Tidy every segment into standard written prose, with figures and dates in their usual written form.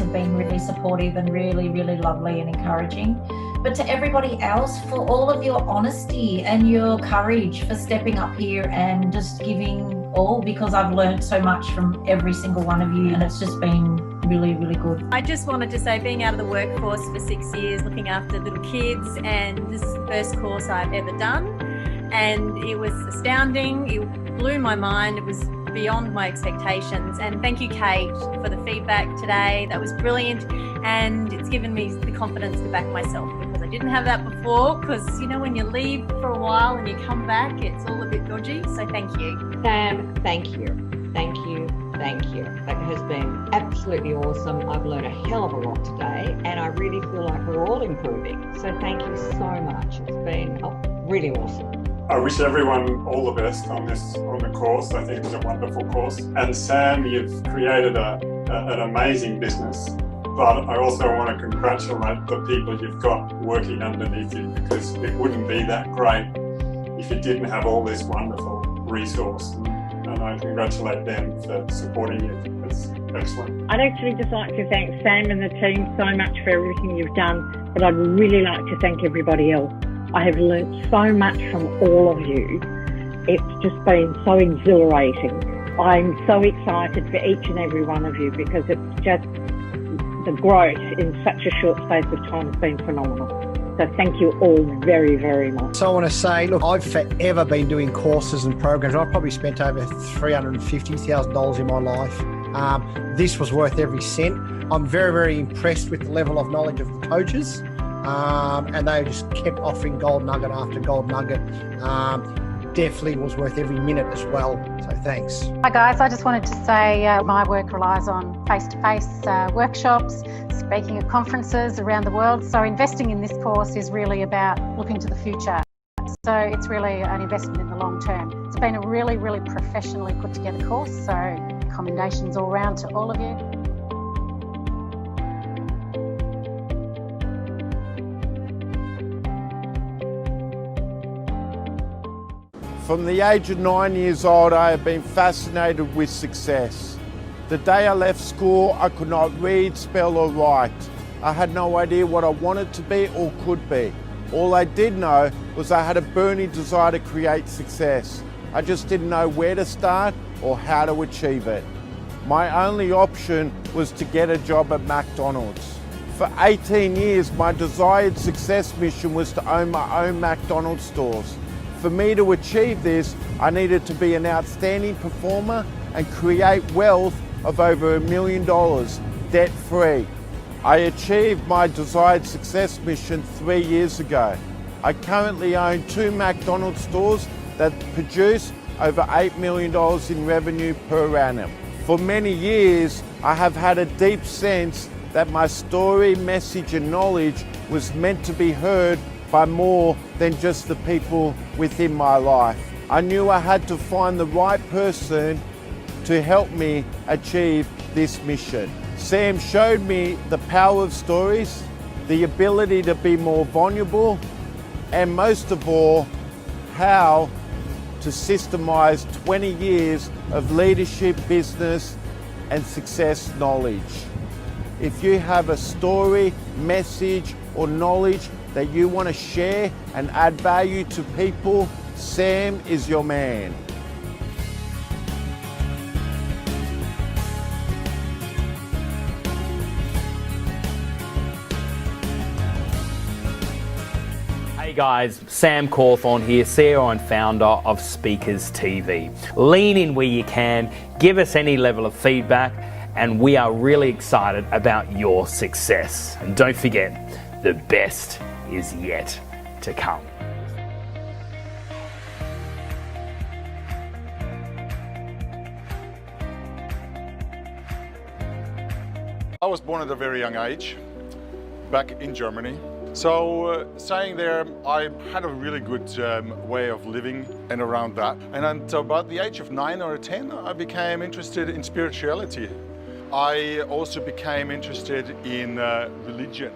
have been really supportive and really, really lovely and encouraging. But to everybody else, for all of your honesty and your courage for stepping up here and just giving all, because I've learned so much from every single one of you, and it's just been really, really good. I just wanted to say, being out of the workforce for 6 years, looking after little kids, and this is the first course I've ever done, and it was astounding. It blew my mind. It was beyond my expectations. And thank you, Kate, for the feedback today. That was brilliant, and it's given me the confidence to back myself, because I didn't have that before. Because, you know, when you leave for a while and you come back, it's all a bit dodgy. So thank you. Sam, thank you. Thank you. Thank you. That has been absolutely awesome. I've learned a hell of a lot today, and I really feel like we're all improving. So thank you so much. It's been really awesome. I wish everyone all the best on the course. I think it was a wonderful course. And Sam, you've created an amazing business, but I also want to congratulate the people you've got working underneath you, because it wouldn't be that great if you didn't have all this wonderful resource. And I congratulate them for supporting you. It's excellent. I'd actually just like to thank Sam and the team so much for everything you've done, but I'd really like to thank everybody else. I have learnt so much from all of you. It's just been so exhilarating. I'm so excited for each and every one of you, because it's just the growth in such a short space of time has been phenomenal. So thank you all very, very much. So I want to say, look, I've forever been doing courses and programs. I've probably spent over $350,000 in my life. This was worth every cent. I'm very, very impressed with the level of knowledge of the coaches. And they just kept offering gold nugget after gold nugget. Definitely was worth every minute as well. So thanks. Hi guys, I just wanted to say my work relies on face-to-face workshops, speaking at conferences around the world. So investing in this course is really about looking to the future. So it's really an investment in the long term. It's been a really, really professionally put together course. So commendations all round to all of you. From the age of 9 years old, I have been fascinated with success. The day I left school, I could not read, spell or write. I had no idea what I wanted to be or could be. All I did know was I had a burning desire to create success. I just didn't know where to start or how to achieve it. My only option was to get a job at McDonald's. For 18 years, my desired success mission was to own my own McDonald's stores. For me to achieve this, I needed to be an outstanding performer and create wealth of over $1 million, debt-free. I achieved my desired success mission 3 years ago. I currently own 2 McDonald's stores that produce over $8 million in revenue per annum. For many years, I have had a deep sense that my story, message and knowledge was meant to be heard by more than just the people within my life. I knew I had to find the right person to help me achieve this mission. Sam showed me the power of stories, the ability to be more vulnerable, and most of all, how to systemize 20 years of leadership, business, and success knowledge. If you have a story, message, or knowledge that you want to share and add value to people, Sam is your man. Hey guys, Sam Cawthorne here, CEO and founder of Speakers TV. Lean in where you can, give us any level of feedback, and we are really excited about your success. And don't forget, the best is yet to come. I was born at a very young age, back in Germany. So staying there, I had a really good way of living and around that. And until about the age of 9 or 10, I became interested in spirituality. I also became interested in religion.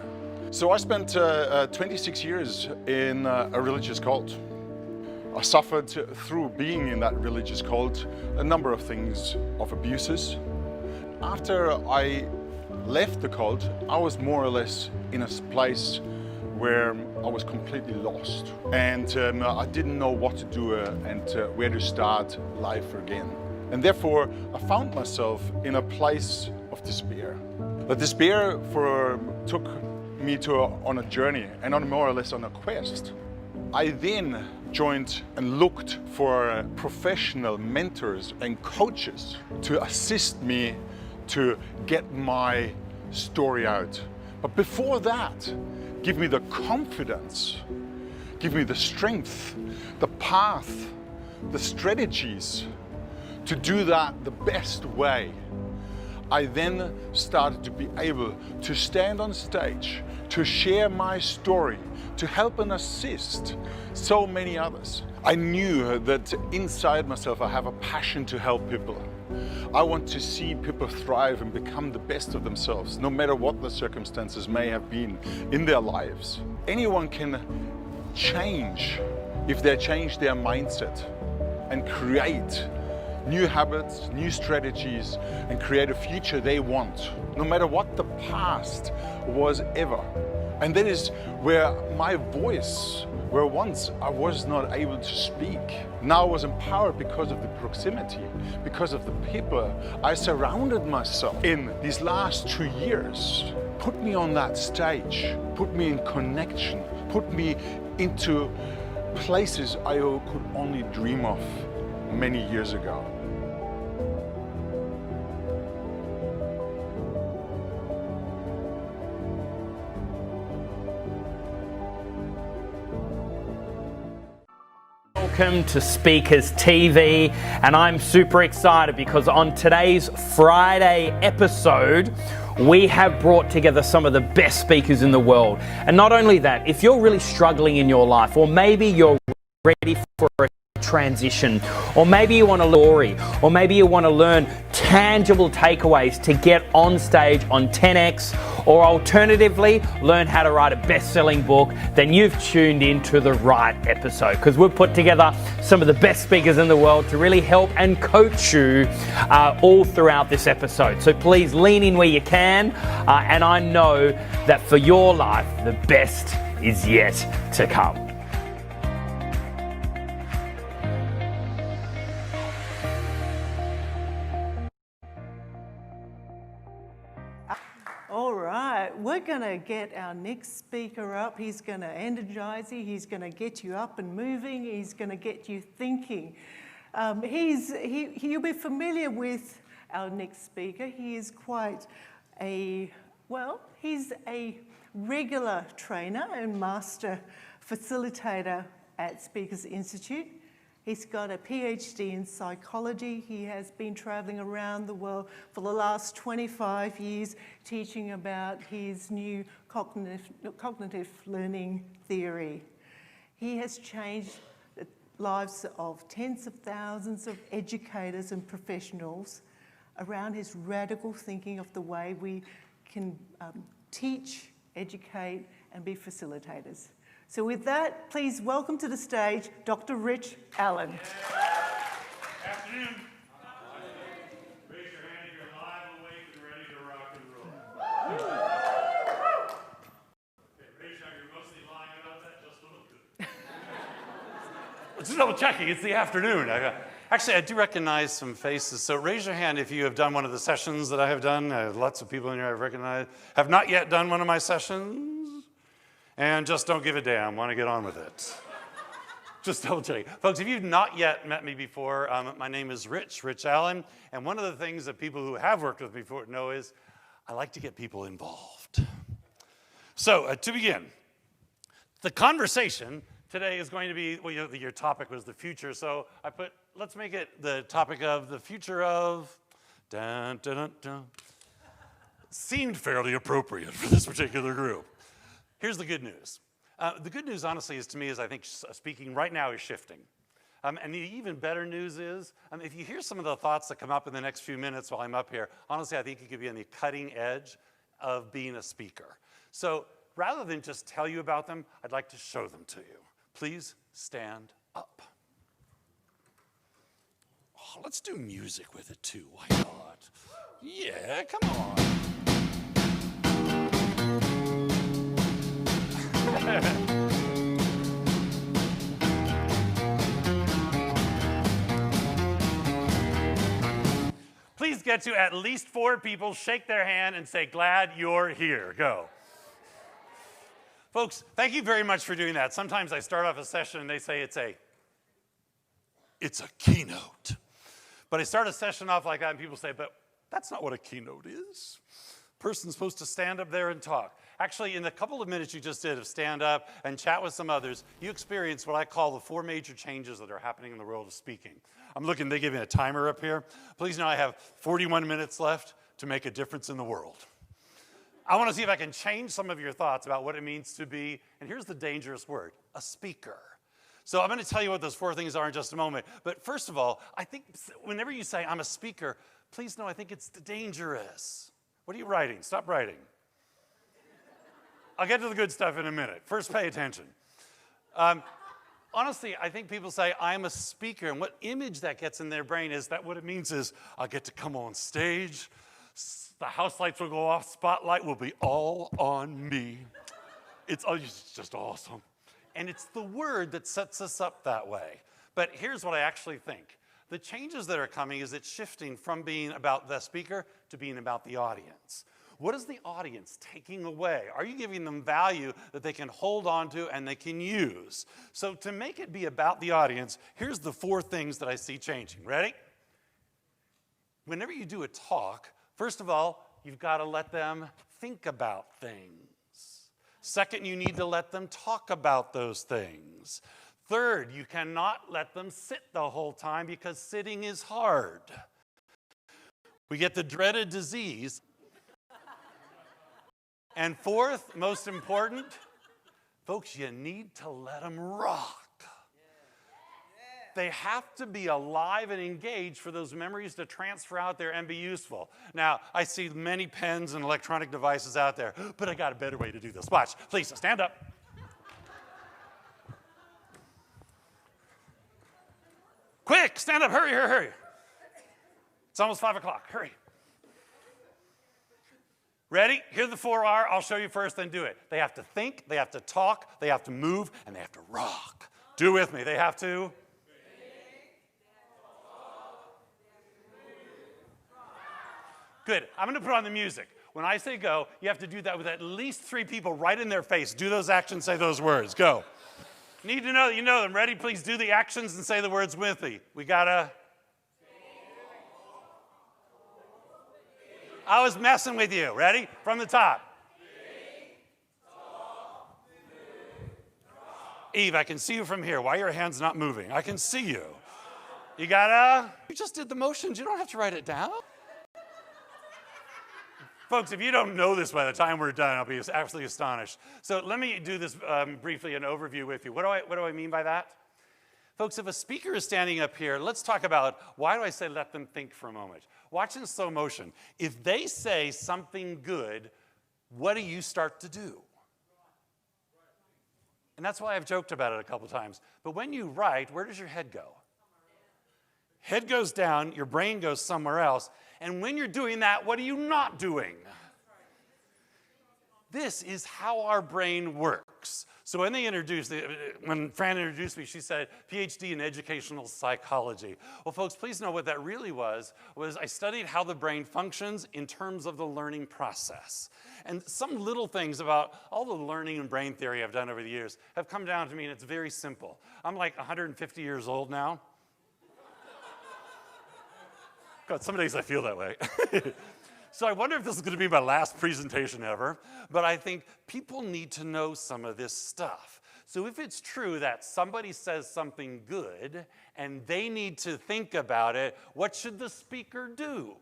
So I spent 26 years in a religious cult. I suffered through being in that religious cult a number of things, of abuses. After I left the cult, I was more or less in a place where I was completely lost, and I didn't know what to do and where to start life again. And therefore, I found myself in a place of despair. The despair took me on a journey and on more or less on a quest. I then joined and looked for professional mentors and coaches to assist me to get my story out. But before that, give me the confidence, give me the strength, the path, the strategies to do that the best way. I then started to be able to stand on stage, to share my story, to help and assist so many others. I knew that inside myself I have a passion to help people. I want to see people thrive and become the best of themselves, no matter what the circumstances may have been in their lives. Anyone can change if they change their mindset and create new habits, new strategies, and create a future they want, no matter what the past was ever. And that is where my voice, where once I was not able to speak, now I was empowered because of the proximity, because of the people I surrounded myself in these last 2 years. Put me on that stage, put me in connection, put me into places I could only dream of many years ago. Welcome to Speakers TV, and I'm super excited because on today's Friday episode, we have brought together some of the best speakers in the world. And not only that, if you're really struggling in your life, or maybe you're ready for a transition, or maybe you want to story, or maybe you want to learn tangible takeaways to get on stage on 10X, or alternatively learn how to write a best-selling book, then you've tuned into the right episode, because we've put together some of the best speakers in the world to really help and coach you all throughout this episode. So please lean in where you can, and I know that for your life the best is yet to come. All right, we're going to get our next speaker up. He's going to energize you. He's going to get you up and moving. He's going to get you thinking. You'll be familiar with our next speaker. He is quite he's a regular trainer and master facilitator at Speakers Institute. He's got a PhD in psychology. He has been traveling around the world for the last 25 years teaching about his new cognitive learning theory. He has changed the lives of tens of thousands of educators and professionals around his radical thinking of the way we can teach, educate, and be facilitators. So with that, please welcome to the stage Dr. Rich Allen. Afternoon. Raise your hand if you're live, awake, and ready to rock and roll. Okay, raise your hand. You're mostly lying about that. Just a little bit. Just double checking. It's the afternoon. Actually, I do recognize some faces. So raise your hand if you have done one of the sessions that I have done. Lots of people in here I've recognized. Have not yet done one of my sessions. And just don't give a damn, want to get on with it. Just double checking. Folks, if you've not yet met me before, my name is Rich Allen, and one of the things that people who have worked with me before know is I like to get people involved. So, to begin, the conversation today is going to be, well, your topic was the future, so I put, let's make it the topic of the future of, dun, dun, dun, dun. Seemed fairly appropriate for this particular group. Here's the good news. The good news, honestly, is to me, is I think speaking right now is shifting. And the even better news is, if you hear some of the thoughts that come up in the next few minutes while I'm up here, honestly, I think you could be on the cutting edge of being a speaker. So rather than just tell you about them, I'd like to show them to you. Please stand up. Oh, let's do music with it too, why not? Yeah, come on. Please get to at least 4 people, shake their hand, and say, glad you're here. Go. Folks, thank you very much for doing that. Sometimes I start off a session and they say it's a keynote. But I start a session off like that and people say, but that's not what a keynote is. Person's supposed to stand up there and talk. Actually, in the couple of minutes you just did of stand up and chat with some others, you experienced what I call the 4 major changes that are happening in the world of speaking. I'm looking, they give me a timer up here. Please know I have 41 minutes left to make a difference in the world. I want to see if I can change some of your thoughts about what it means to be, and here's the dangerous word, a speaker. So I'm going to tell you what those 4 things are in just a moment. But first of all, I think whenever you say I'm a speaker, please know I think it's dangerous. What are you writing? Stop writing. I'll get to the good stuff in a minute. First, pay attention. Honestly, I think people say, I'm a speaker, and what image that gets in their brain is that what it means is I'll get to come on stage, the house lights will go off, spotlight will be all on me. It's just awesome. And it's the word that sets us up that way. But here's what I actually think. The changes that are coming is it's shifting from being about the speaker to being about the audience. What is the audience taking away? Are you giving them value that they can hold on to and they can use? So to make it be about the audience, here's the 4 things that I see changing. Ready? Whenever you do a talk, first of all, you've got to let them think about things. Second, you need to let them talk about those things. Third, you cannot let them sit the whole time because sitting is hard. We get the dreaded disease. And fourth, most important, folks, you need to let them rock. They have to be alive and engaged for those memories to transfer out there and be useful. Now, I see many pens and electronic devices out there, but I got a better way to do this. Watch, please, stand up. Quick, stand up, hurry, hurry, hurry. It's almost 5 o'clock, hurry. Ready? Here the 4 are. I'll show you first, then do it. They have to think, they have to talk, they have to move, and they have to rock. Do with me. They have to. Good. I'm going to put on the music. When I say go, you have to do that with at least 3 people right in their face. Do those actions, say those words. Go. Need to know that you know them. Ready? Please do the actions and say the words with me. We got to. I was messing with you. Ready? From the top. Eve, I can see you from here. Why are your hands not moving? I can see you. You gotta. You just did the motions. You don't have to write it down. Folks, if you don't know this by the time we're done, I'll be absolutely astonished. So let me do this briefly, an overview with you. What do I mean by that? Folks, if a speaker is standing up here, let's talk about why do I say let them think for a moment. Watch in slow motion. If they say something good, what do you start to do? And that's why I've joked about it a couple times. But when you write, where does your head go? Head goes down, your brain goes somewhere else. And when you're doing that, what are you not doing? This is how our brain works. So when Fran introduced me, she said, PhD in educational psychology. Well, folks, please know what that really was I studied how the brain functions in terms of the learning process. And some little things about all the learning and brain theory I've done over the years have come down to me, and it's very simple. I'm like 150 years old now. God, some days I feel that way. So I wonder if this is going to be my last presentation ever, but I think people need to know some of this stuff. So if it's true that somebody says something good and they need to think about it, what should the speaker do?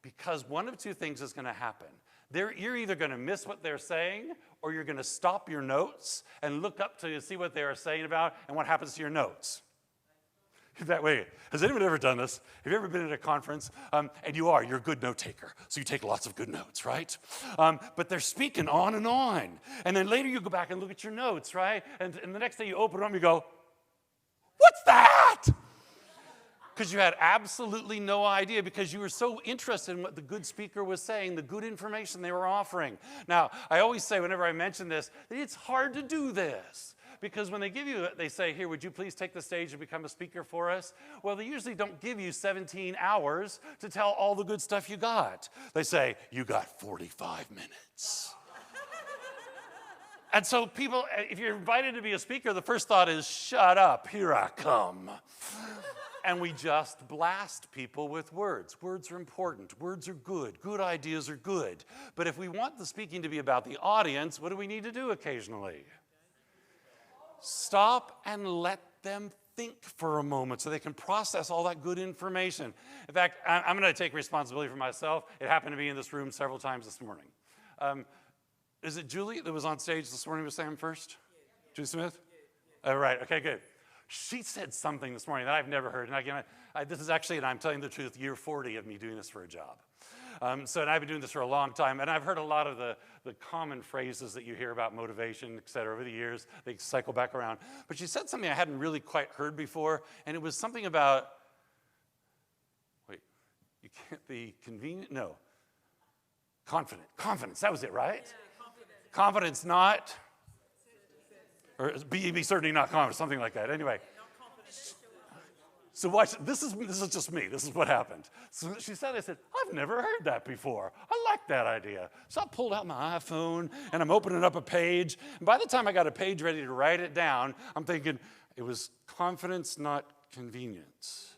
Because one of 2 things is going to happen. You're either going to miss what they're saying, or you're going to stop your notes and look up to see what they are saying about and what happens to your notes. That way, has anyone ever done this? Have you ever been at a conference and you're a good note taker, so you take lots of good notes, right? But they're speaking on, and then later you go back and look at your notes, right? And the next day you open them, you go, "What's that?" because you had absolutely no idea, because you were so interested in what the good speaker was saying, the good information they were offering. Now, I always say whenever I mention this, that it's hard to do this. Because when they give you, they say, here, would you please take the stage and become a speaker for us? Well, they usually don't give you 17 hours to tell all the good stuff you got. They say, you got 45 minutes. And so people, if you're invited to be a speaker, the first thought is, shut up, here I come. And we just blast people with words. Words are important. Words are good. Good ideas are good. But if we want the speaking to be about the audience, what do we need to do occasionally? Stop and let them think for a moment so they can process all that good information. In fact, I'm going to take responsibility for myself. It happened to be in this room several times this morning. Is it Julie that was on stage this morning with Sam first? Yeah. Julie Smith? Yeah. Oh, right. Okay, good. She said something this morning that I've never heard. And this is actually, and I'm telling the truth, year 40 of me doing this for a job. And I've been doing this for a long time, and I've heard a lot of the common phrases that you hear about motivation, et cetera, over the years. They cycle back around. But she said something I hadn't really quite heard before, and it was something about, wait, you can't be convenient? No. Confident. Confidence, that was it, right? Yeah, confidence, not, or be certainly not confident, something like that. Anyway. So watch, this is just me. This is what happened. So she said, I said, I've never heard that before. I like that idea. So I pulled out my iPhone, and I'm opening up a page. And by the time I got a page ready to write it down, I'm thinking, it was confidence, not convenience.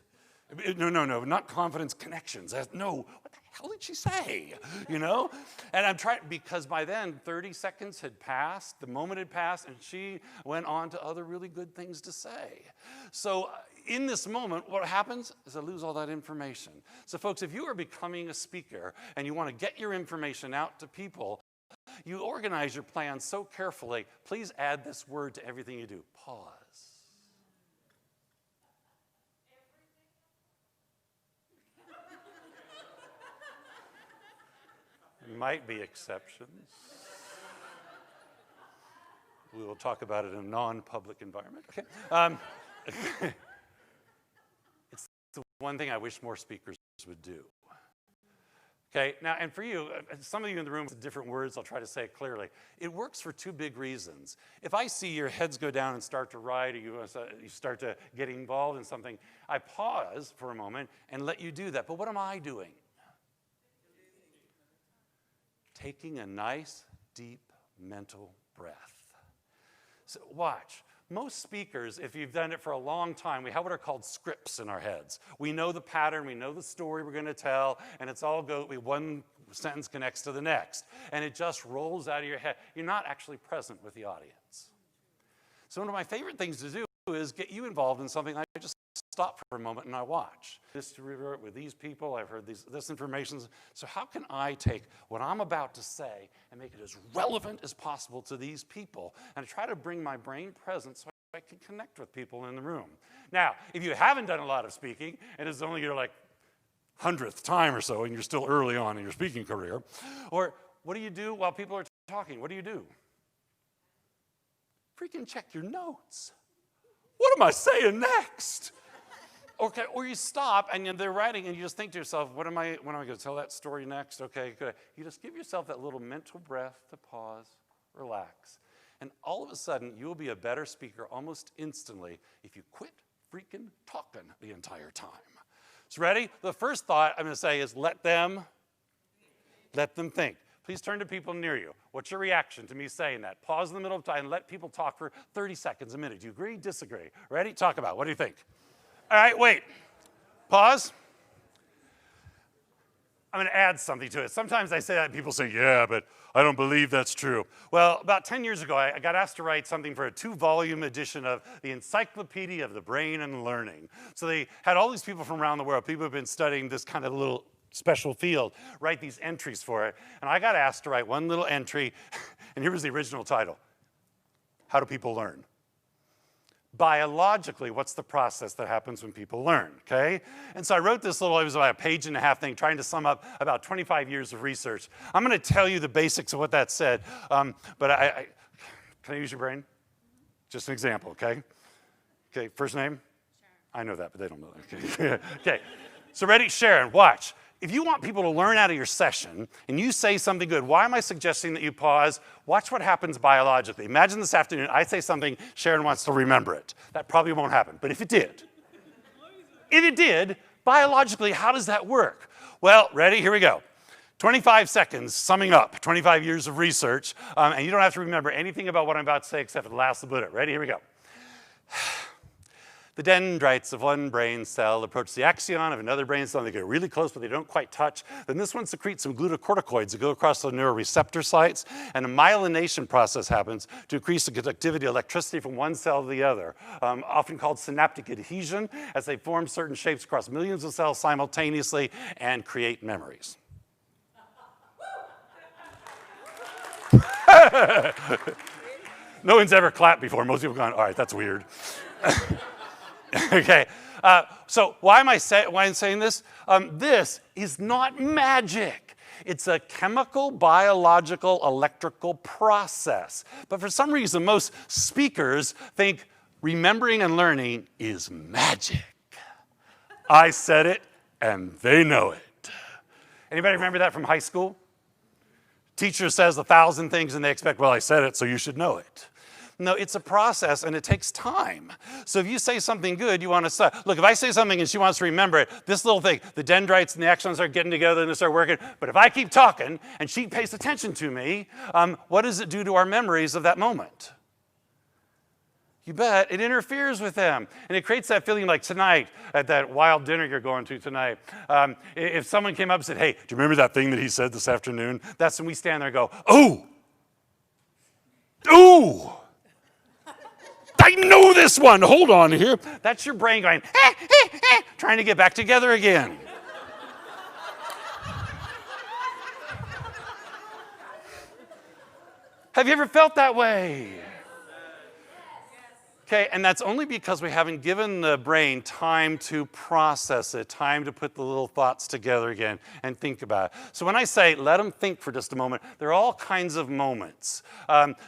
No, not confidence, connections. No, what the hell did she say? You know? And I'm trying, because by then 30 seconds had passed, the moment had passed, and she went on to other really good things to say. So in this moment, what happens is I lose all that information. So folks, if you are becoming a speaker and you want to get your information out to people, you organize your plan so carefully. Please add this word to everything you do. Pause. Might be exceptions. We will talk about it in a non-public environment. Okay. It's the one thing I wish more speakers would do. Okay, now, and for you, some of you in the room with different words, I'll try to say it clearly. It works for two big reasons. If I see your heads go down and start to write, or you start to get involved in something, I pause for a moment and let you do that. But what am I doing? Taking a nice, deep mental breath. So watch. Most speakers, if you've done it for a long time, we have what are called scripts in our heads. We know the pattern, we know the story we're going to tell, and it's all one sentence connects to the next. And it just rolls out of your head. You're not actually present with the audience. So one of my favorite things to do is get you involved in something. I just stop for a moment and I watch. This with these people, I've heard this information. So how can I take what I'm about to say and make it as relevant as possible to these people? And I try to bring my brain present so I can connect with people in the room. Now, if you haven't done a lot of speaking, and it's only your 100th time or so, and you're still early on in your speaking career, or what do you do while people are talking? What do you do? Freaking check your notes. What am I saying next? Okay, or you stop and they're writing and you just think to yourself, when am I going to tell that story next? Okay, good. You just give yourself that little mental breath to pause, relax. And all of a sudden, you'll be a better speaker almost instantly if you quit freaking talking the entire time. So ready? The first thought I'm going to say is let them think. Please turn to people near you. What's your reaction to me saying that? Pause in the middle of time and let people talk for 30 seconds, a minute. Do you agree? Disagree? Ready? Talk about it. What do you think? All right, wait. Pause. I'm going to add something to it. Sometimes I say that and people say, yeah, but I don't believe that's true. Well, about 10 years ago, I got asked to write something for a 2-volume edition of the Encyclopedia of the Brain and Learning. So they had all these people from around the world, people who have been studying this kind of little special field, write these entries for it. And I got asked to write one little entry, and here was the original title. How do people learn? Biologically, what's the process that happens when people learn, okay? And so I wrote this little, it was about a 1.5-page thing, trying to sum up about 25 years of research. I'm going to tell you the basics of what that said, but can I use your brain? Just an example, okay? Okay, first name? Sharon. I know that, but they don't know that. Okay, so ready? Sharon, watch. If you want people to learn out of your session and you say something good, why am I suggesting that you pause? Watch what happens biologically. Imagine this afternoon, I say something, Sharon wants to remember it. That probably won't happen, but if it did, biologically, how does that work? Well, ready? Here we go. 25 seconds, summing up, 25 years of research, and you don't have to remember anything about what I'm about to say except for the last bullet. Ready? Here we go. The dendrites of one brain cell approach the axon of another brain cell. They get really close, but they don't quite touch. Then this one secretes some glucocorticoids that go across the neuroreceptor sites, and a myelination process happens to increase the conductivity of electricity from one cell to the other, often called synaptic adhesion, as they form certain shapes across millions of cells simultaneously and create memories. No one's ever clapped before. Most people have gone, all right, that's weird. Okay, so why am I saying this? This is not magic. It's a chemical, biological, electrical process. But for some reason, most speakers think remembering and learning is magic. I said it, and they know it. Anybody remember that from high school? Teacher says 1,000 things, and they expect, well, I said it, so you should know it. No, it's a process and it takes time. So if you say something good, you want to say, look, if I say something and she wants to remember it, this little thing, the dendrites and the axons are getting together and they start working. But if I keep talking and she pays attention to me, what does it do to our memories of that moment? You bet, it interferes with them. And it creates that feeling like tonight, at that wild dinner you're going to tonight, if someone came up and said, hey, do you remember that thing that he said this afternoon? That's when we stand there and go, oh, ooh. I know this one. Hold on here. That's your brain going, trying to get back together again. Have you ever felt that way? Okay, and that's only because we haven't given the brain time to process it, time to put the little thoughts together again and think about it. So when I say let them think for just a moment, there are all kinds of moments.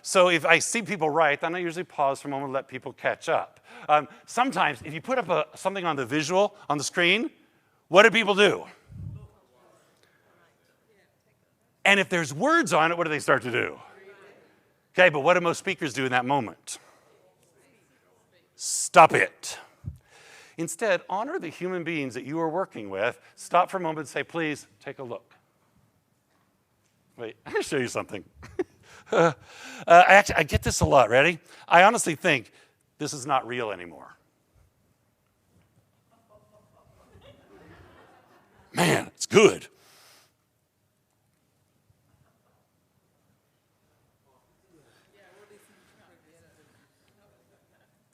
So if I see people write, then I usually pause for a moment to let people catch up. Sometimes if you put up something on the visual, on the screen, what do people do? And if there's words on it, what do they start to do? Okay, but what do most speakers do in that moment? Stop it. Instead, honor the human beings that you are working with. Stop for a moment and say, please, take a look. Wait, I'm going to show you something. I get this a lot. Ready? I honestly think this is not real anymore. Man, it's good.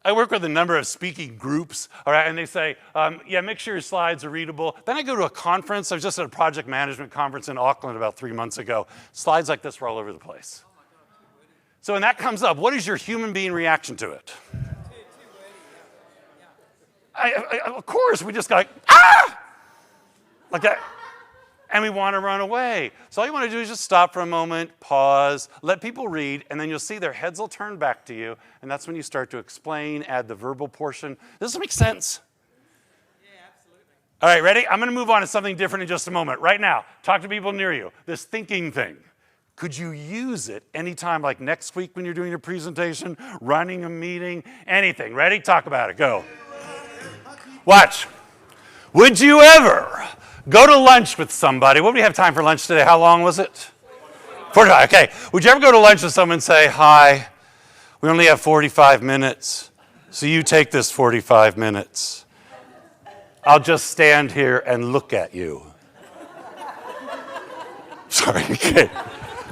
I work with a number of speaking groups, all right, and they say, yeah, make sure your slides are readable. Then I go to a conference. I was just at a project management conference in Auckland about 3 months ago. Slides like this were all over the place. So when that comes up, what is your human being reaction to it? Of course, we just go like, ah! Like that. And we want to run away. So all you want to do is just stop for a moment, pause, let people read, and then you'll see their heads will turn back to you, and that's when you start to explain, add the verbal portion. Does this make sense? Yeah, absolutely. All right, ready? I'm going to move on to something different in just a moment. Right now, talk to people near you. This thinking thing. Could you use it anytime, like next week when you're doing your presentation, running a meeting, anything? Ready? Talk about it. Go. Watch. Would you ever go to lunch with somebody? What do we have time for lunch today? How long was it? 45. Okay. Would you ever go to lunch with someone and say, hi, we only have 45 minutes, so you take this 45 minutes. I'll just stand here and look at you. Sorry. Okay.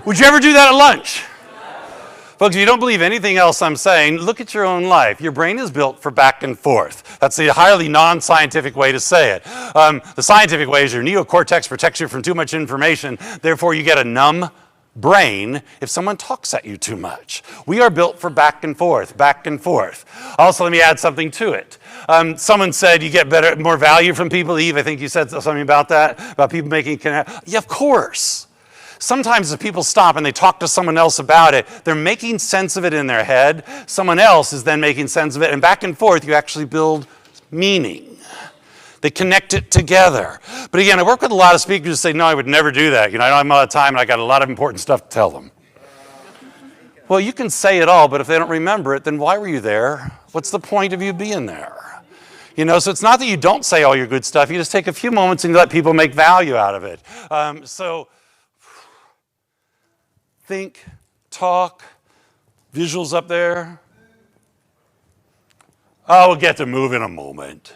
Would you ever do that at lunch? Folks, if you don't believe anything else I'm saying, look at your own life. Your brain is built for back and forth. That's the highly non-scientific way to say it. The scientific way is your neocortex protects you from too much information. Therefore, you get a numb brain if someone talks at you too much. We are built for back and forth, back and forth. Also, let me add something to it. Someone said you get more value from people. Eve, I think you said something about that, about people making connect. Yeah, of course. Sometimes if people stop and they talk to someone else about it, they're making sense of it in their head. Someone else is then making sense of it. And back and forth, you actually build meaning. They connect it together. But again, I work with a lot of speakers who say, no, I would never do that. You know, I don't have a lot of time and I got a lot of important stuff to tell them. Well, you can say it all, but if they don't remember it, then why were you there? What's the point of you being there? You know, so it's not that you don't say all your good stuff. You just take a few moments and you let people make value out of it. So think, talk, visuals up there. Oh, we'll get to move in a moment.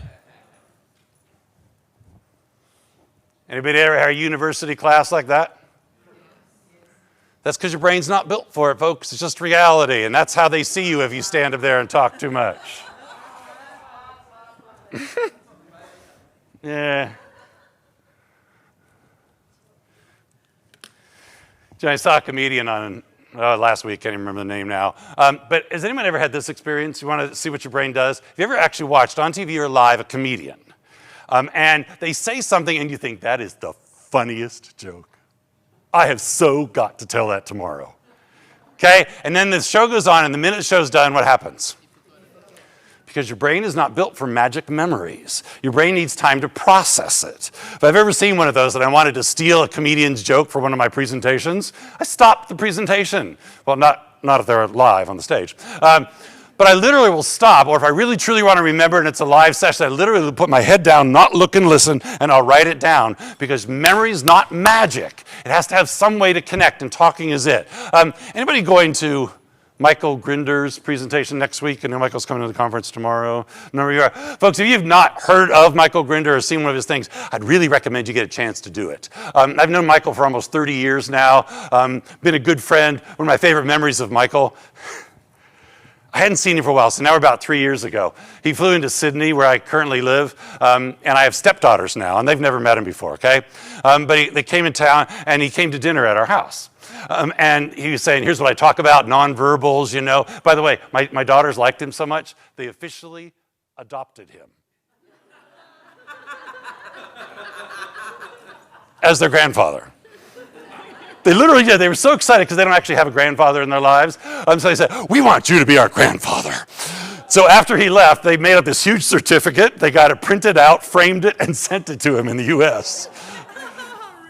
Anybody ever had a university class like that? That's because your brain's not built for it, folks. It's just reality, and that's how they see you if you stand up there and talk too much. Yeah. I saw a comedian on last week, can't even remember the name now. But has anyone ever had this experience? You want to see what your brain does? Have you ever actually watched on TV or live a comedian? And they say something and you think, that is the funniest joke. I have so got to tell that tomorrow. Okay? And then the show goes on, and the minute the show's done, what happens? Because your brain is not built for magic memories. Your brain needs time to process it. If I've ever seen one of those and I wanted to steal a comedian's joke for one of my presentations, I stopped the presentation. Well, not if they're live on the stage. But I literally will stop, or if I really truly want to remember and it's a live session, I literally will put my head down, not look and listen, and I'll write it down, because memory is not magic. It has to have some way to connect, and talking is it. Anybody going to Michael Grinder's presentation next week? I know Michael's coming to the conference tomorrow. No, you are. Folks, if you've not heard of Michael Grinder or seen one of his things, I'd really recommend you get a chance to do it. I've known Michael for almost 30 years now, been a good friend. One of my favorite memories of Michael, I hadn't seen him for a while, so now we're about 3 years ago. He flew into Sydney, where I currently live, and I have stepdaughters now, and they've never met him before, okay? But they came in town, and he came to dinner at our house. And he was saying, here's what I talk about, nonverbals, you know. By the way, my daughters liked him so much, they officially adopted him as their grandfather. They literally did. They were so excited because they don't actually have a grandfather in their lives. So they said, we want you to be our grandfather. So after he left, they made up this huge certificate. They got it printed out, framed it, and sent it to him in the U.S.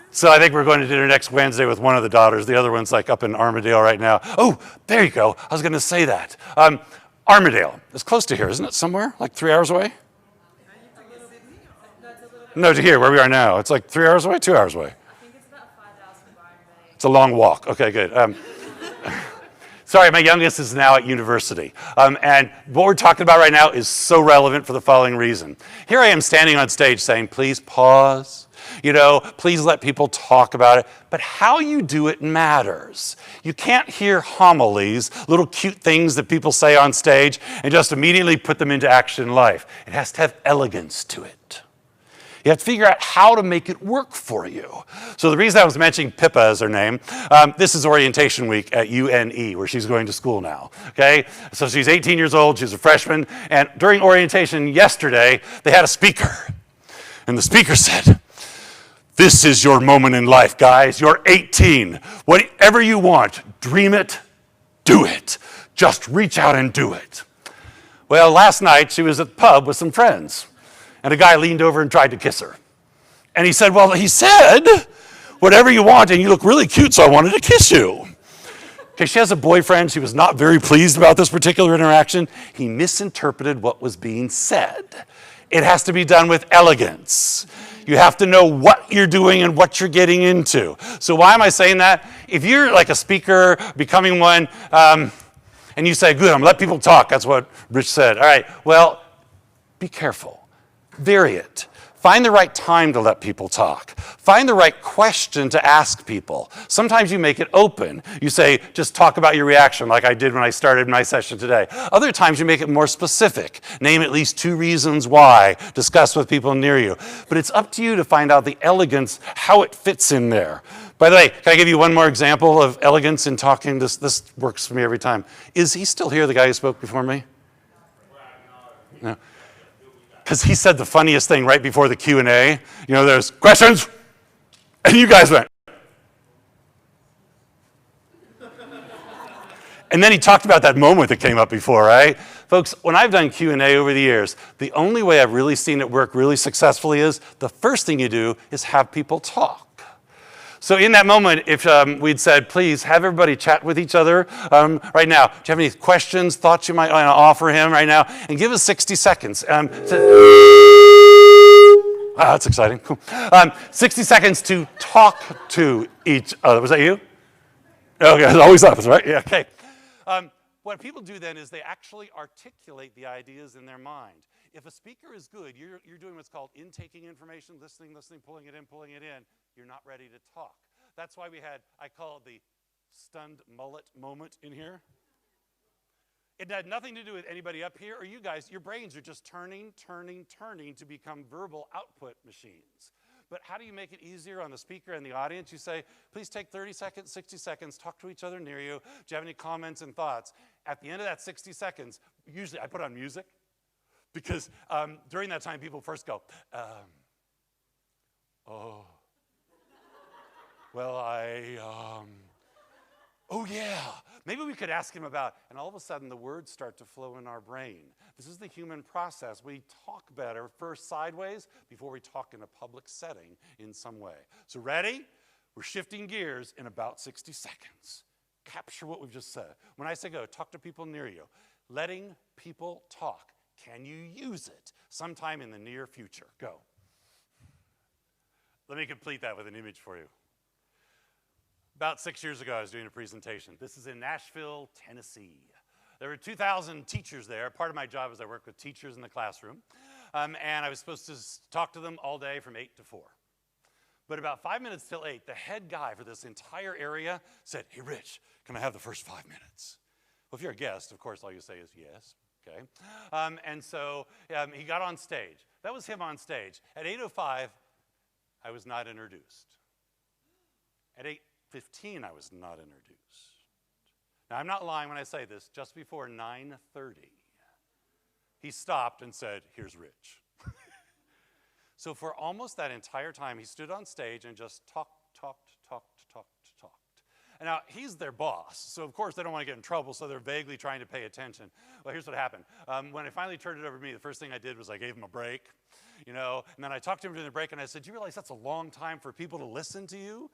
So I think we're going to dinner next Wednesday with one of the daughters. The other one's like up in Armadale right now. Oh, there you go. I was going to say that. Armadale is close to here, isn't it? Somewhere? Like 3 hours away? No, to here, where we are now. It's like 3 hours away, 2 hours away. It's a long walk. Okay, good. Sorry, my youngest is now at university. And what we're talking about right now is so relevant for the following reason. Here I am standing on stage saying, please pause. You know, please let people talk about it. But how you do it matters. You can't hear homilies, little cute things that people say on stage, and just immediately put them into action in life. It has to have elegance to it. You have to figure out how to make it work for you. So the reason I was mentioning Pippa as her name, this is orientation week at UNE, where she's going to school now, okay? So she's 18 years old, she's a freshman, and during orientation yesterday, they had a speaker. And the speaker said, this is your moment in life, guys. You're 18. Whatever you want, dream it, do it. Just reach out and do it. Well, last night she was at the pub with some friends. And a guy leaned over and tried to kiss her. And he said, well, he said, whatever you want, and you look really cute, so I wanted to kiss you. Okay, she has a boyfriend. She was not very pleased about this particular interaction. He misinterpreted what was being said. It has to be done with elegance. You have to know what you're doing and what you're getting into. So why am I saying that? If you're like a speaker, becoming one, and you say, good, I'm gonna let people talk. That's what Rich said. All right, well, be careful. Vary it. Find the right time to let people talk. Find the right question to ask people. Sometimes you make it open. You say, just talk about your reaction like I did when I started my session today. Other times you make it more specific. Name at least 2 reasons why. Discuss with people near you. But it's up to you to find out the elegance, how it fits in there. By the way, can I give you one more example of elegance in talking? This works for me every time. Is he still here, the guy who spoke before me? No. Because he said the funniest thing right before the Q&A. You know, there's questions, and you guys went. And then he talked about that moment that came up before, right? Folks, when I've done Q&A over the years, the only way I've really seen it work really successfully is the first thing you do is have people talk. So in that moment, if we'd said, please have everybody chat with each other right now. Do you have any questions, thoughts you might want to offer him right now? And give us 60 seconds. That's exciting. Cool. 60 seconds to talk to each other. Was that you? Okay, it always happens, right? Yeah, okay. What people do then is they actually articulate the ideas in their mind. If a speaker is good, you're doing what's called intaking information, listening, pulling it in, you're not ready to talk. That's why I call it the stunned mullet moment in here. It had nothing to do with anybody up here or you guys. Your brains are just turning to become verbal output machines. But how do you make it easier on the speaker and the audience? You say, please take 30 seconds, 60 seconds, talk to each other near you. Do you have any comments and thoughts? At the end of that 60 seconds, usually I put on music because during that time people first go, oh, well, oh yeah, maybe we could ask him about, and all of a sudden the words start to flow in our brain. This is the human process. We talk better first sideways before we talk in a public setting in some way. So ready? We're shifting gears in about 60 seconds. Capture what we've just said. When I say go, talk to people near you. Letting people talk. Can you use it sometime in the near future? Go. Let me complete that with an image for you. About 6 years ago, I was doing a presentation. This is in Nashville, Tennessee. There were 2,000 teachers there. Part of my job is I work with teachers in the classroom. And I was supposed to talk to them all day from 8 to 4. But about 5 minutes till 8, the head guy for this entire area said, hey, Rich, can I have the first 5 minutes? Well, if you're a guest, of course, all you say is yes. Okay. And so he got on stage. That was him on stage. At 8:05, I was not introduced. At 8:15, I was not introduced. Now, I'm not lying when I say this. Just before 9:30, he stopped and said, here's Rich. So for almost that entire time, he stood on stage and just talked. And now, he's their boss, so of course they don't want to get in trouble, so they're vaguely trying to pay attention. Well, here's what happened. When I finally turned it over to me, the first thing I did was I gave him a break, and then I talked to him during the break, and I said, do you realize that's a long time for people to listen to you?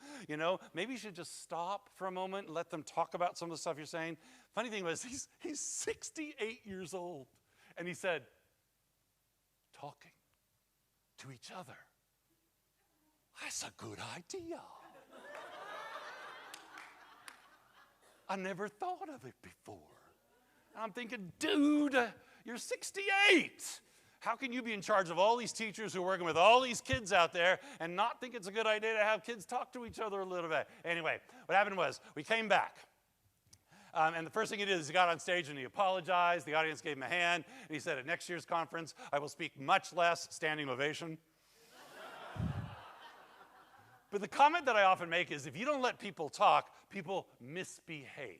Maybe you should just stop for a moment and let them talk about some of the stuff you're saying. Funny thing was, he's 68 years old, and he said, talking to each other. That's a good idea. I never thought of it before. And I'm thinking, dude, you're 68. How can you be in charge of all these teachers who are working with all these kids out there and not think it's a good idea to have kids talk to each other a little bit? Anyway, what happened was we came back. And the first thing he did is he got on stage and he apologized. The audience gave him a hand. And he said, at next year's conference, I will speak much less, standing ovation. But the comment that I often make is if you don't let people talk, people misbehave.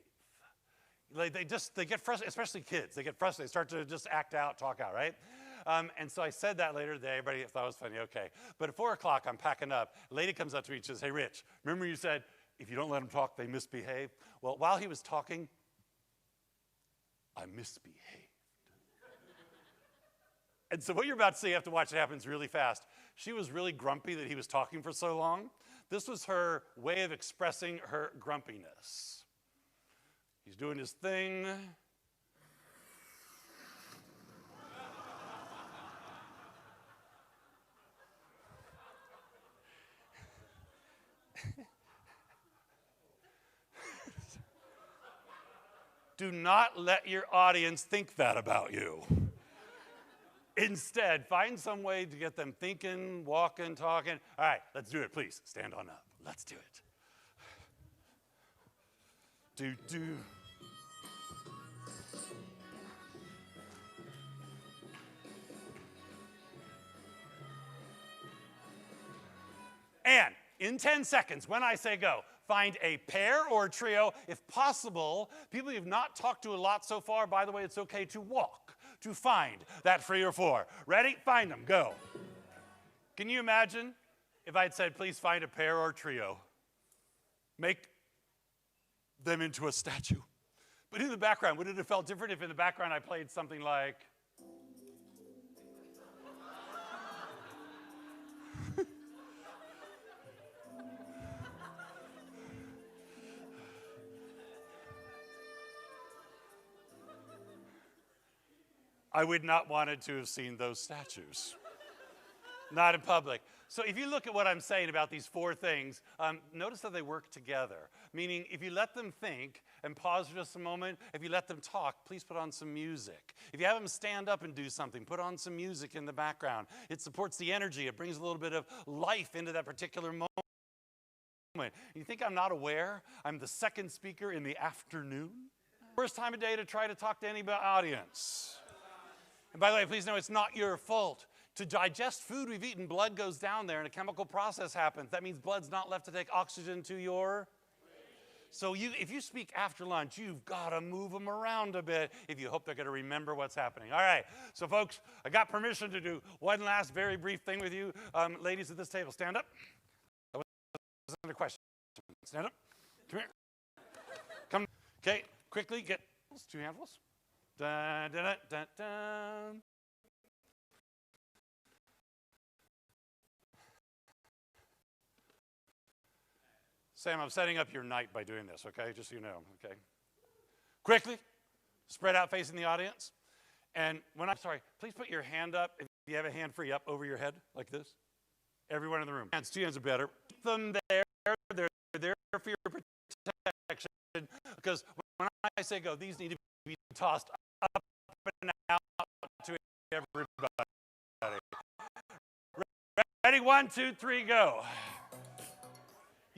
They get frustrated, especially kids. They get frustrated. They start to just act out, talk out, right? And so I said that later today. Everybody thought it was funny. Okay. But at 4 o'clock, I'm packing up. A lady comes up to me and says, hey, Rich, remember you said if you don't let them talk, they misbehave? Well, while he was talking, I misbehaved. And so what you're about to see, you have to watch it happens really fast. She was really grumpy that he was talking for so long. This was her way of expressing her grumpiness. He's doing his thing. Do not let your audience think that about you. Instead, find some way to get them thinking, walking, talking. All right, let's do it, please. Stand on up. Let's do it. Do. And in 10 seconds, when I say go, find a pair or a trio, if possible. People you've not talked to a lot so far, by the way, it's okay to walk to find that 3 or 4. Ready? Find them. Go. Can you imagine if I had said, please find a pair or a trio? Make them into a statue. But in the background, would it have felt different if in the background I played something like... I would not wanted to have seen those statues. Not in public. So if you look at what I'm saying about these four things, notice that they work together. Meaning, if you let them think and pause for just a moment, if you let them talk, please put on some music. If you have them stand up and do something, put on some music in the background. It supports the energy. It brings a little bit of life into that particular moment. You think I'm not aware? I'm the second speaker in the afternoon. Worst time of day to try to talk to any audience. And by the way, please know it's not your fault. To digest food we've eaten, blood goes down there and a chemical process happens. That means blood's not left to take oxygen to your... So if you speak after lunch, you've got to move them around a bit if you hope they're going to remember what's happening. All right, so folks, I got permission to do one last very brief thing with you. Ladies at this table, stand up. That wasn't a question. Stand up. Come here. Come. Okay, quickly get two handfuls. Dun, dun, dun, dun, dun. Sam, I'm setting up your night by doing this, okay? Just so you know, okay? Quickly, spread out facing the audience. And when I'm sorry, please put your hand up, if you have a hand free, up over your head like this. Everyone in the room. Hands, two hands are better. Keep them there. They're there for your protection. Because when I say go, these need to be tossed up and out to everybody. Ready? 1, 2, 3, go.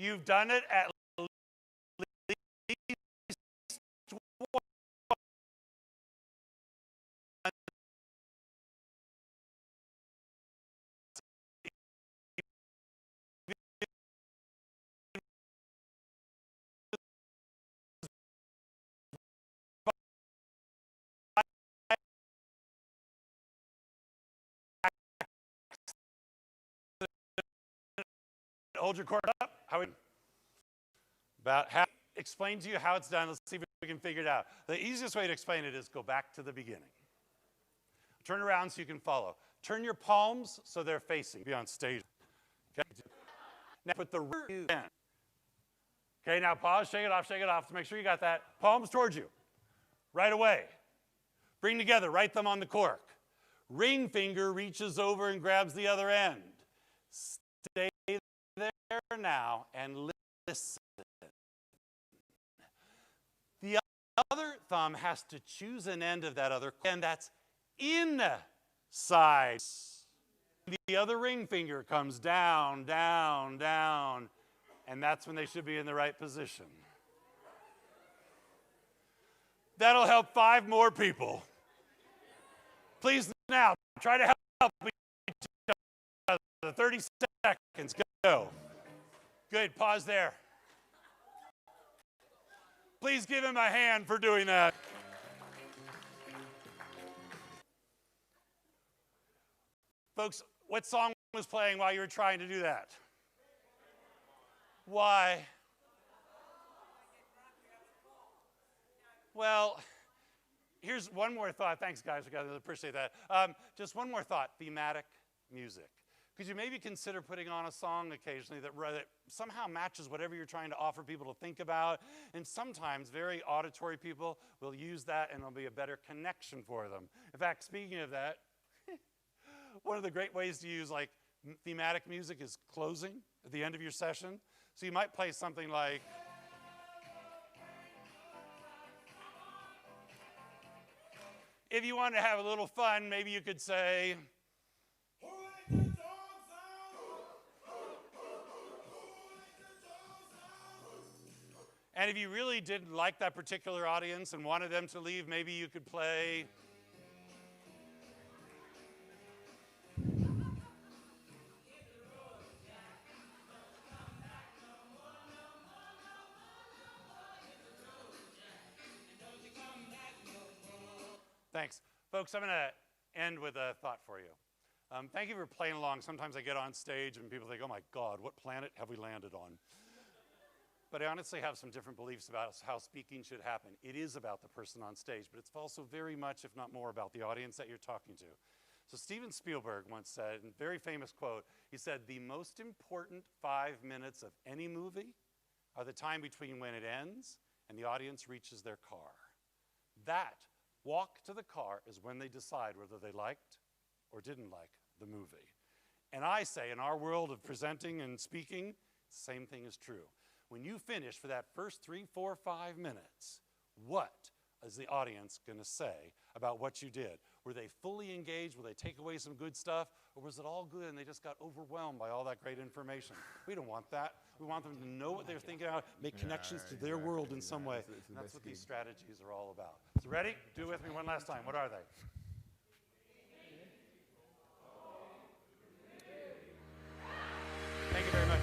You've done it at least once. Hold your cord up. About how explain to you how it's done. Let's see if we can figure it out. The easiest way to explain it is go back to the beginning. Turn around so you can follow. Turn your palms so they're facing. Be on stage. Okay. Now put the rear in. Okay, now pause, shake it off to make sure you got that. Palms towards you. Right away. Bring together, right thumb on the cork. Ring finger reaches over and grabs the other end. Stay there now and listen. The other thumb has to choose an end of that other, and that's inside. The other ring finger comes down, down, down, and that's when they should be in the right position. That'll help 5 more people. Please now, try to help each other. 30 seconds, go. Good, pause there. Please give him a hand for doing that. Folks, what song was playing while you were trying to do that? Why? Well, here's one more thought. Thanks, guys. I appreciate that. Just one more thought. Thematic music. Could you maybe consider putting on a song occasionally that somehow matches whatever you're trying to offer people to think about? And sometimes very auditory people will use that and there'll be a better connection for them. In fact, speaking of that, one of the great ways to use like thematic music is closing at the end of your session. So you might play something like, if you want to have a little fun, maybe you could say, and if you really didn't like that particular audience and wanted them to leave, maybe you could play. Thanks. Folks, I'm going to end with a thought for you. Thank you for playing along. Sometimes I get on stage and people think, oh my God, what planet have we landed on? But I honestly have some different beliefs about how speaking should happen. It is about the person on stage, but it's also very much, if not more, about the audience that you're talking to. So Steven Spielberg once said, in a very famous quote, he said, "The most important 5 minutes of any movie are the time between when it ends and the audience reaches their car. That walk to the car is when they decide whether they liked or didn't like the movie." And I say, in our world of presenting and speaking, the same thing is true. When you finish for that first 3, 4, 5 minutes, what is the audience going to say about what you did? Were they fully engaged? Will they take away some good stuff? Or was it all good and they just got overwhelmed by all that great information? We don't want that. We want them to know what they're thinking about, make connections to their world in some way. And that's what these strategies are all about. So ready? Do it with me one last time. What are they? Thank you very much.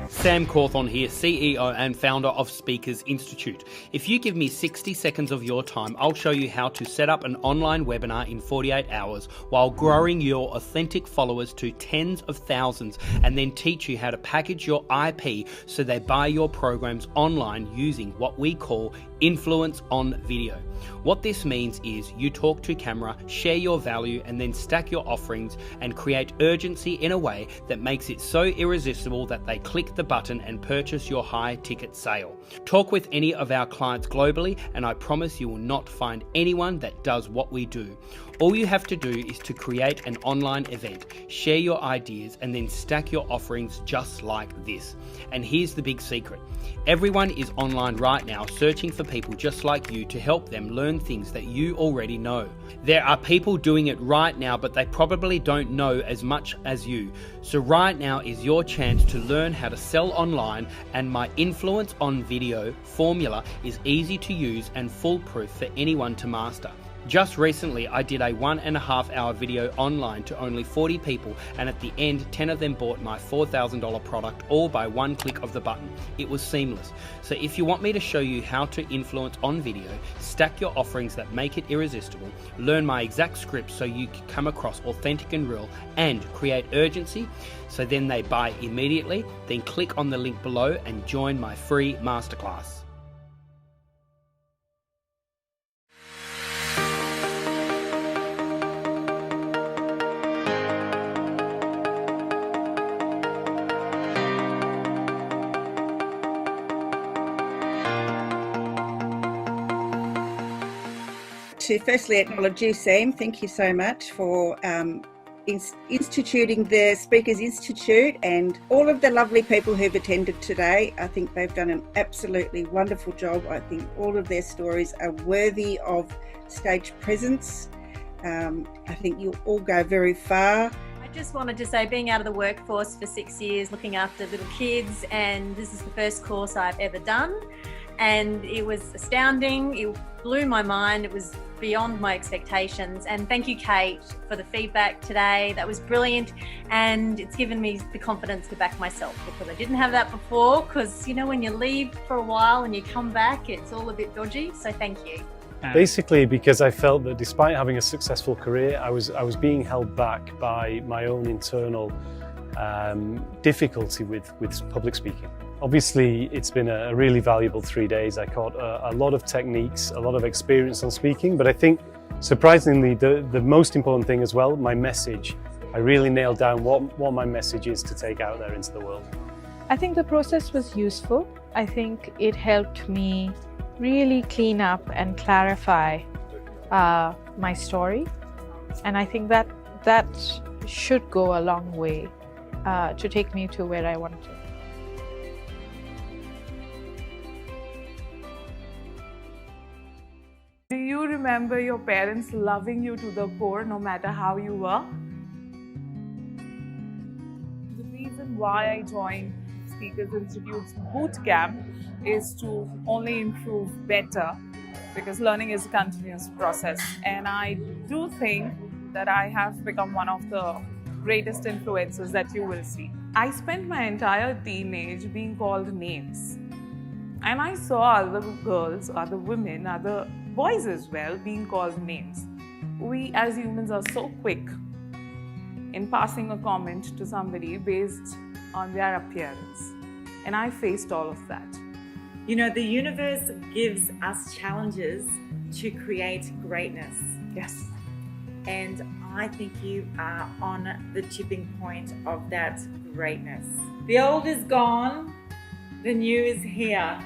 Sam Cawthorne here, CEO and founder of Speakers Institute. If you give me 60 seconds of your time, I'll show you how to set up an online webinar in 48 hours while growing your authentic followers to tens of thousands, and then teach you how to package your IP so they buy your programs online using what we call influence on video. What this means is you talk to camera, share your value, and then stack your offerings and create urgency in a way that makes it so irresistible that they click the button and purchase your high ticket sale. Talk with any of our clients globally, and I promise you will not find anyone that does what we do. All you have to do is to create an online event, share your ideas, and then stack your offerings just like this. And here's the big secret. Everyone is online right now searching for people just like you to help them learn things that you already know. There are people doing it right now, but they probably don't know as much as you. So right now is your chance to learn how to sell online, and my influence on video formula is easy to use and foolproof for anyone to master. Just recently, I did a 1.5 hour video online to only 40 people, and at the end, 10 of them bought my $4,000 product, all by one click of the button. It was seamless. So if you want me to show you how to influence on video, stack your offerings that make it irresistible, learn my exact script so you can come across authentic and real, and create urgency so then they buy immediately, then click on the link below and join my free masterclass. To firstly acknowledge you, Sam. Thank you so much for instituting the Speakers Institute, and all of the lovely people who've attended today. I think they've done an absolutely wonderful job. I think all of their stories are worthy of stage presence. I think you'll all go very far. I just wanted to say, being out of the workforce for 6 years, looking after little kids, and this is the first course I've ever done. And it was astounding. It blew my mind. It was beyond my expectations. And thank you, Kate, for the feedback today. That was brilliant. And it's given me the confidence to back myself, because I didn't have that before. Because, you know, when you leave for a while and you come back, it's all a bit dodgy. So thank you. Basically, because I felt that despite having a successful career, I was being held back by my own internal difficulty with public speaking. Obviously, it's been a really valuable 3 days. I caught a lot of techniques, a lot of experience on speaking, but I think surprisingly the most important thing as well, my message. I really nailed down what my message is to take out there into the world. I think the process was useful. I think it helped me really clean up and clarify my story, and I think that should go a long way to take me to where I want to. Do you remember your parents loving you to the core no matter how you were? The reason why I joined Speakers Institute's boot camp is to only improve better, because learning is a continuous process. And I do think that I have become one of the greatest influencers that you will see. I spent my entire teenage being called names. And I saw other girls, other women, other boys as well being called names. We as humans are so quick in passing a comment to somebody based on their appearance. And I faced all of that. You know, the universe gives us challenges to create greatness. Yes. And I think you are on the tipping point of that greatness. The old is gone, the new is here.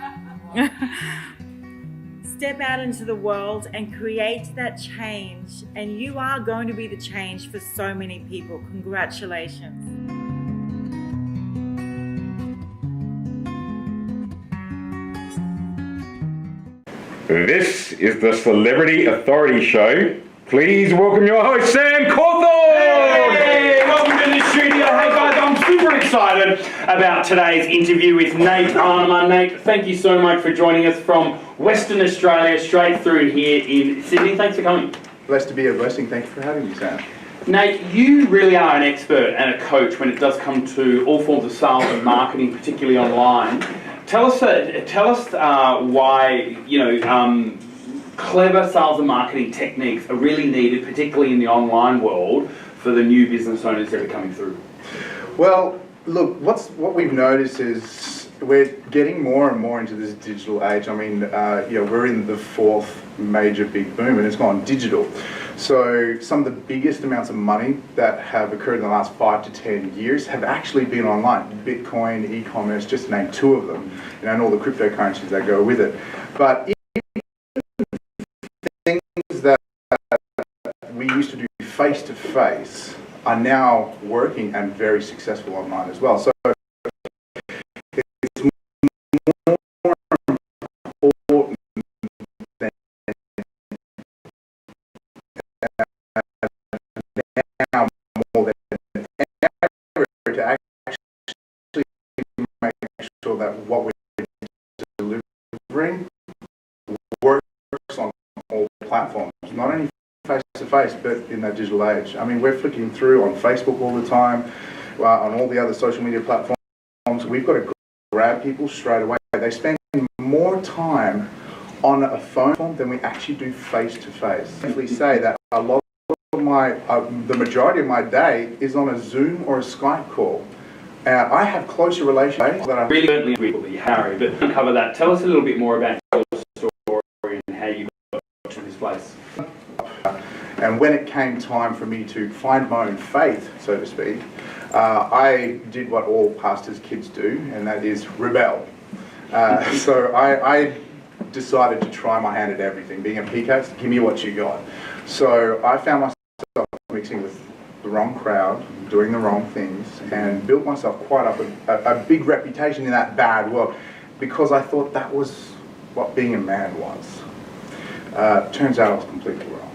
Step out into the world and create that change, and you are going to be the change for so many people. Congratulations. This is the Celebrity Authority Show. Please welcome your host, Sam Cawthorne! Hey, welcome to the studio. Hey guys, I'm super excited about today's interview with Nate Anema. Nate, thank you so much for joining us from Western Australia, straight through here in Sydney. Thanks for coming. Blessed to be a blessing. Thank you for having me, Sam. Nate, you really are an expert and a coach when it does come to all forms of sales and marketing, particularly online. Tell us why, clever sales and marketing techniques are really needed, particularly in the online world, for the new business owners that are coming through. Well, look, what we've noticed is we're getting more and more into this digital age. I mean, we're in the fourth major big boom, and it's gone digital. So some of the biggest amounts of money that have occurred in the last 5 to 10 years have actually been online. Bitcoin, e-commerce, just to name two of them, and all the cryptocurrencies that go with it. But things that we used to do face-to-face are now working and very successful online as well. So it's more important than now more than ever to actually make sure that what we're delivering works on all platforms, not only face-to-face, but in that digital age. I mean, we're flicking through on Facebook all the time, on all the other social media platforms. We've got to grab people straight away. They spend more time on a phone than we actually do face-to-face. I usually say that a lot of the majority of my day is on a Zoom or a Skype call. I have closer relationships that I really agree, Harry, but to cover that, tell us a little bit more about your story and how you got to this place. And when it came time for me to find my own faith, so to speak, I did what all pastors' kids do, and that is rebel. So I decided to try my hand at everything. Being a PK, give me what you got. So I found myself mixing with the wrong crowd, doing the wrong things, and built myself quite up a big reputation in that bad world, because I thought that was what being a man was. Turns out I was completely wrong.